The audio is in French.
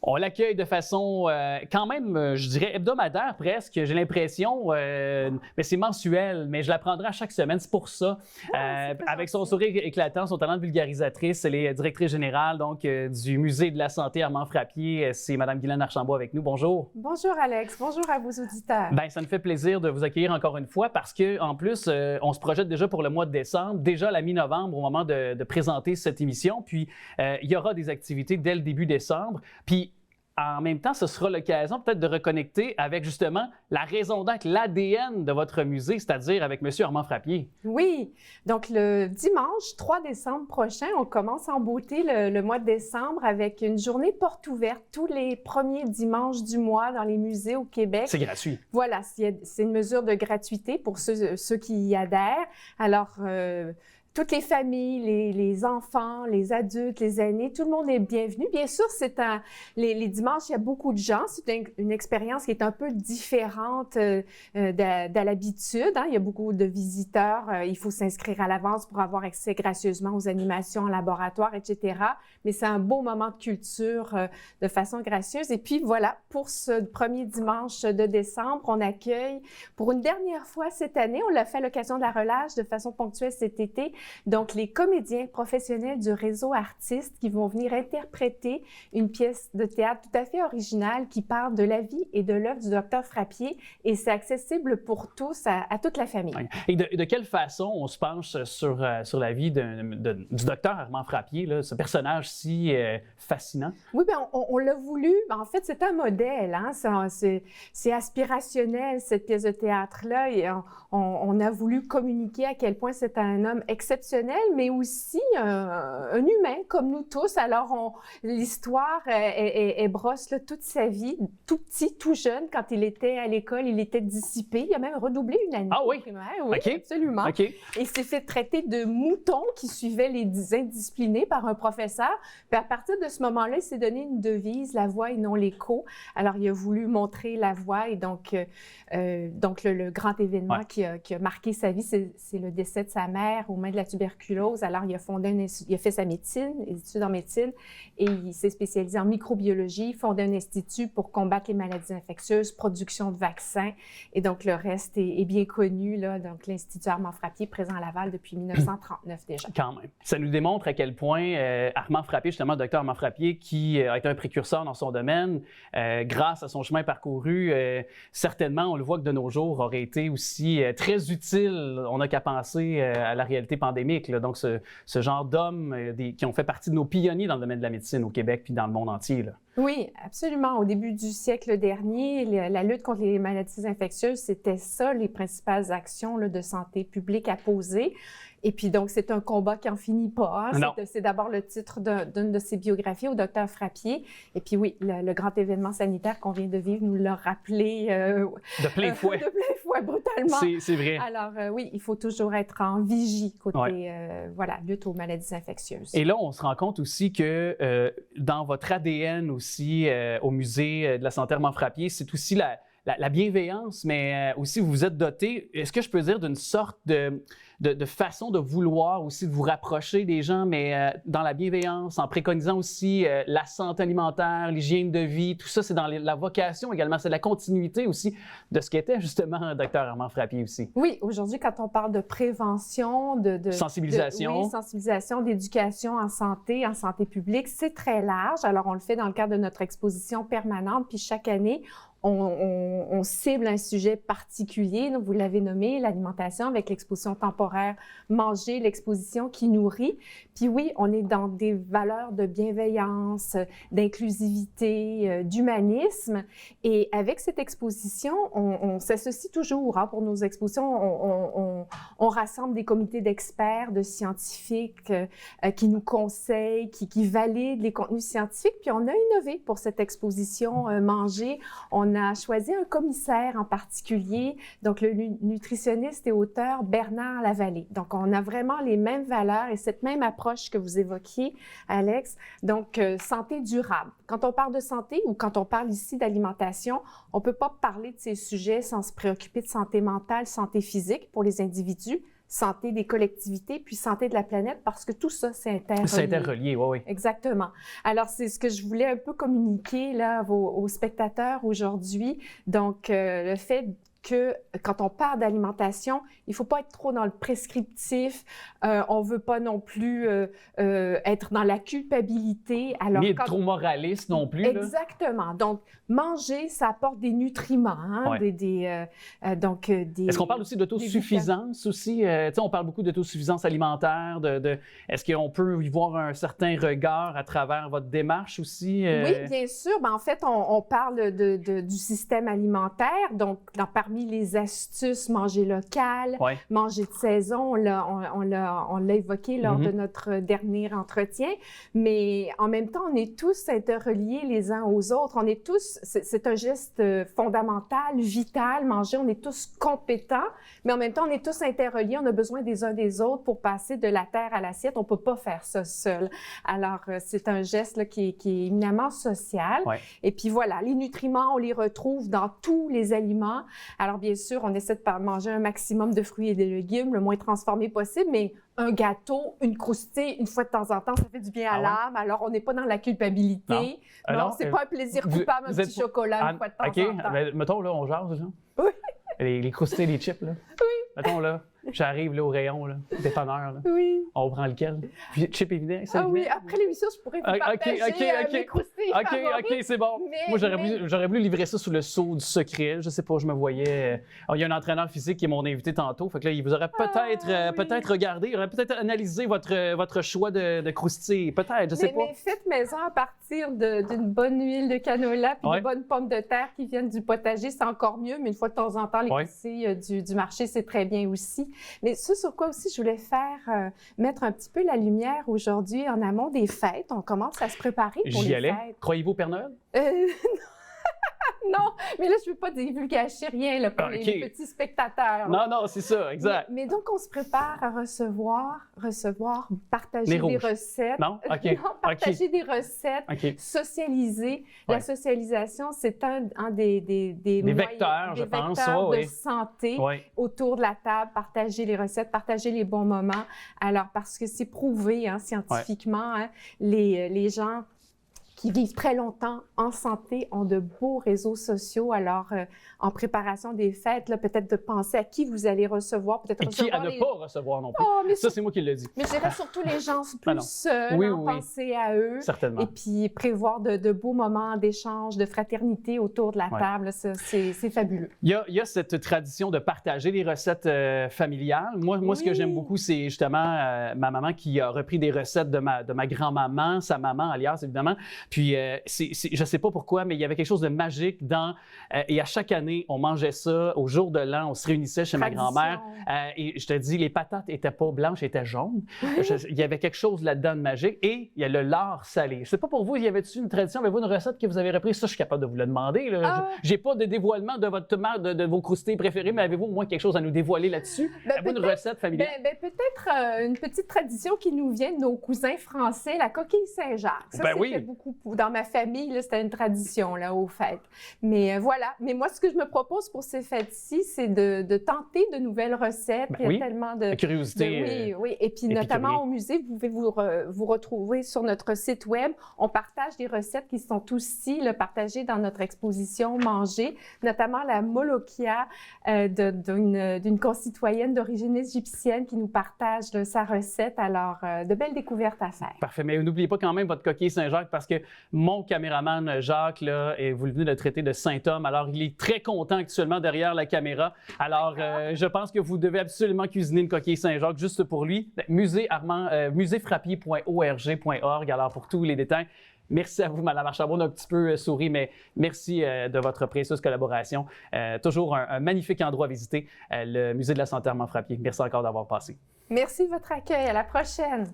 On l'accueille de façon quand même, je dirais, hebdomadaire presque. J'ai l'impression, mais c'est mensuel, mais je la prendrai à chaque semaine. C'est pour ça. Avec son sourire éclatant, son talent de vulgarisatrice, elle est directrice générale donc, du Musée de la santé Armand Frappier. C'est Mme Guylaine Archambault avec nous. Bonjour. Bonjour Alex, bonjour à vos auditeurs. Bien, ça me fait plaisir de vous accueillir encore une fois parce qu'en plus, on se projette déjà pour le mois de décembre, déjà à la mi-novembre au moment de présenter cette émission. Puis, il y aura des activités dès le début décembre. Puis, en même temps, ce sera l'occasion peut-être de reconnecter avec justement la raison d'être, l'ADN de votre musée, c'est-à-dire avec M. Armand Frappier. Oui, donc le dimanche 3 décembre prochain, on commence en beauté le mois de décembre avec une journée porte ouverte tous les premiers dimanches du mois dans les musées au Québec. C'est gratuit. Voilà, c'est une mesure de gratuité pour ceux qui y adhèrent. Alors, toutes les familles, les enfants, les adultes, les aînés, tout le monde est bienvenu. Bien sûr, les dimanches, il y a beaucoup de gens. C'est une expérience qui est un peu différente de l'habitude. Hein. Il y a beaucoup de visiteurs. Il faut s'inscrire à l'avance pour avoir accès gracieusement aux animations en laboratoire, etc. Mais c'est un beau moment de culture de façon gracieuse. Et puis voilà, pour ce premier dimanche de décembre, on accueille pour une dernière fois cette année, on l'a fait à l'occasion de la relâche de façon ponctuelle cet été, donc les comédiens professionnels du réseau artistes qui vont venir interpréter une pièce de théâtre tout à fait originale qui parle de la vie et de l'œuvre du Dr Frappier et c'est accessible pour tous, à toute la famille. Et de quelle façon on se penche sur la vie du Dr Armand Frappier, là, ce personnage si fascinant? Oui, bien, on l'a voulu. En fait, c'est un modèle. Hein? C'est aspirationnel, cette pièce de théâtre-là. Et on a voulu communiquer à quel point c'est un homme exceptionnel, mais aussi un humain comme nous tous. Alors, l'histoire, elle brosse là, toute sa vie, tout petit, tout jeune. Quand il était à l'école, il était dissipé. Il a même redoublé une année primaire. Oui, okay. Absolument. Okay. Et il s'est fait traiter de mouton qui suivait les indisciplinés par un professeur. Puis à partir de ce moment-là, il s'est donné une devise, la voix et non l'écho. Alors, il a voulu montrer la voix et donc le grand événement qui a marqué sa vie, c'est le décès de sa mère aux mains de la tuberculose. Alors, il a fait sa médecine, des études en médecine et il s'est spécialisé en microbiologie, fondé un institut pour combattre les maladies infectieuses, production de vaccins et donc le reste est bien connu, là, donc l'Institut Armand Frappier présent à Laval depuis 1939 déjà. Quand même. Ça nous démontre à quel point Armand Frappier, justement, le Dr Armand Frappier, qui a été un précurseur dans son domaine, grâce à son chemin parcouru, certainement, on le voit que de nos jours, aurait été aussi très utile. On n'a qu'à penser à la réalité pandémique. Là. Donc, ce genre d'hommes qui ont fait partie de nos pionniers dans le domaine de la médecine au Québec puis dans le monde entier. Là. Oui, absolument. Au début du siècle dernier, la lutte contre les maladies infectieuses, c'était ça, les principales actions là, de santé publique à poser. Et puis donc, c'est un combat qui n'en finit pas. Hein? C'est d'abord le titre d'une de ses biographies au Dr Frappier. Et puis oui, le grand événement sanitaire qu'on vient de vivre nous l'a rappelé de plein fouet. De plein fouet, brutalement. C'est vrai. Alors oui, il faut toujours être en vigie côté lutte aux maladies infectieuses. Et là, on se rend compte aussi que dans votre ADN aussi, au Musée de la santé Armand Frappier, c'est aussi la bienveillance, mais aussi vous vous êtes doté, est-ce que je peux dire, d'une sorte de façon de vouloir aussi de vous rapprocher des gens, mais dans la bienveillance, en préconisant aussi la santé alimentaire, l'hygiène de vie, tout ça, c'est dans la vocation également, c'est la continuité aussi de ce qu'était justement Dr Armand Frappier aussi. Oui, aujourd'hui, quand on parle de prévention, de sensibilisation, sensibilisation, d'éducation en santé publique, c'est très large. Alors, on le fait dans le cadre de notre exposition permanente, puis chaque année, on cible un sujet particulier, donc vous l'avez nommé, l'alimentation avec l'exposition temporaire Manger, l'exposition qui nourrit. Puis oui, on est dans des valeurs de bienveillance, d'inclusivité, d'humanisme. Et avec cette exposition, on s'associe toujours pour nos expositions. On rassemble des comités d'experts, de scientifiques qui nous conseillent, qui valident les contenus scientifiques. Puis on a innové pour cette exposition Manger. On a choisi un commissaire en particulier, donc le nutritionniste et auteur Bernard Lavallée. Donc, on a vraiment les mêmes valeurs et cette même approche que vous évoquiez, Alex. Donc, santé durable. Quand on parle de santé ou quand on parle ici d'alimentation, on ne peut pas parler de ces sujets sans se préoccuper de santé mentale, santé physique pour les individus, santé des collectivités, puis santé de la planète, parce que tout ça, c'est interrelié. C'est interrelié, oui, oui. Exactement. Alors, c'est ce que je voulais un peu communiquer là, aux spectateurs aujourd'hui. Donc, le fait que quand on parle d'alimentation, il ne faut pas être trop dans le prescriptif. On ne veut pas non plus être dans la culpabilité. Alors, ni être trop moraliste non plus. Exactement. Là. Donc, manger, ça apporte des nutriments. Hein, ouais. Est-ce qu'on parle aussi d'autosuffisance aussi? On parle beaucoup d'autosuffisance alimentaire. Est-ce qu'on peut y voir un certain regard à travers votre démarche aussi? Oui, bien sûr. En fait, on parle du système alimentaire. Donc, parmi les astuces, manger local, ouais. manger de saison, on l'a évoqué lors de notre dernier entretien. Mais en même temps, on est tous interreliés les uns aux autres. On est tous, c'est un geste fondamental, vital, manger. On est tous compétents, mais en même temps, on est tous interreliés. On a besoin des uns des autres pour passer de la terre à l'assiette. On ne peut pas faire ça seul. Alors, c'est un geste là, qui est éminemment social. Ouais. Et puis voilà, les nutriments, on les retrouve dans tous les aliments. Alors, bien sûr, on essaie de manger un maximum de fruits et de légumes, le moins transformé possible, mais un gâteau, une croustille, une fois de temps en temps, ça fait du bien à l'âme. Alors, on n'est pas dans la culpabilité. Non, c'est pas un plaisir coupable, un petit chocolat une fois de temps en temps. OK, mettons, là, on jase, là. Oui. Les croustilles, les chips, là. Oui. Mettons, là, j'arrive là, au rayon, là, dépanneur, là. Oui. On prend lequel? Puis, chips et vinaigre, Ah oui, après l'émission, je pourrais vous partager mes croustilles favorites. OK, c'est bon. Moi, j'aurais voulu livrer ça sous le sceau du secret. Je sais pas, je me voyais... il y a un entraîneur physique qui est mon invité tantôt. Fait que là, il vous aurait peut-être regardé, il aurait peut-être analysé votre choix de croustilles. Peut-être, je sais pas. Mais faites maison à partir d'une bonne huile de canola puis de bonnes pommes de terre qui viennent du potager, c'est encore mieux. Mais une fois de temps en temps, les croustilles du marché, c'est très bien aussi. Mais ce sur quoi aussi je voulais faire... mettre un petit peu la lumière aujourd'hui en amont des fêtes. On commence à se préparer pour les fêtes. Croyez-vous au Père Noël? Non, mais là, je ne veux pas divulgacher rien là, pour les petits spectateurs. Non, c'est ça, exact. Mais donc, on se prépare à recevoir, partager des recettes. Non? OK. Non, partager des recettes, socialiser. La socialisation, c'est un des vecteurs, je pense. De santé autour de la table, partager les recettes, partager les bons moments. Alors, parce que c'est prouvé scientifiquement, les gens qui vivent très longtemps en santé ont de beaux réseaux sociaux. Alors, en préparation des fêtes, peut-être de penser à qui vous allez recevoir, peut-être qui à ne pas recevoir non plus. Ça, c'est moi qui l'ai dit. Mais je dirais surtout les gens plus seuls, penser à eux. Certainement. Et puis prévoir de beaux moments d'échange, de fraternité autour de la table. C'est fabuleux. Il y a cette tradition de partager les recettes familiales. Moi, ce que j'aime beaucoup, c'est justement ma maman qui a repris des recettes de ma grand-maman, sa maman, alias, évidemment. Puis, je ne sais pas pourquoi, mais il y avait quelque chose de magique et à chaque année, on mangeait ça au jour de l'an, on se réunissait chez ma grand-mère. Et je te dis, les patates n'étaient pas blanches, elles étaient jaunes. Il y avait quelque chose là-dedans de magique. Et il y a le lard salé. Je ne sais pas pour vous, y avait-tu une tradition? Avez-vous une recette que vous avez reprise? Ça, je suis capable de vous le demander. Je n'ai pas de dévoilement de vos croustilles préférées, mais avez-vous au moins quelque chose à nous dévoiler là-dessus? Avez-vous une recette familiale? Peut-être une petite tradition qui nous vient de nos cousins français, la coquille Saint-Jacques. Ça, fait beaucoup. Dans ma famille, c'était une tradition aux fêtes. Mais voilà. Mais moi, ce que je me propose pour ces fêtes-ci, c'est de tenter de nouvelles recettes. Il y a tellement de curiosité. Oui. Et puis, notamment au musée, vous pouvez vous retrouver sur notre site web. On partage des recettes qui sont aussi partagées dans notre exposition Manger, notamment la molokhia d'une concitoyenne d'origine égyptienne qui nous partage sa recette. Alors, de belles découvertes à faire. Parfait. Mais n'oubliez pas quand même votre coquille Saint-Jacques parce que mon caméraman Jacques, là, et vous venez de le traiter de Saint-Homme, alors il est très content actuellement derrière la caméra. Alors, je pense que vous devez absolument cuisiner une coquille Saint-Jacques juste pour lui. Muséefrappier.org.org, alors pour tous les détails. Merci à vous, Mme Archambault. On a un petit peu souri, mais merci de votre précieuse collaboration. Toujours un magnifique endroit à visiter, le Musée de la Santé Armand Frappier. Merci encore d'avoir passé. Merci de votre accueil. À la prochaine.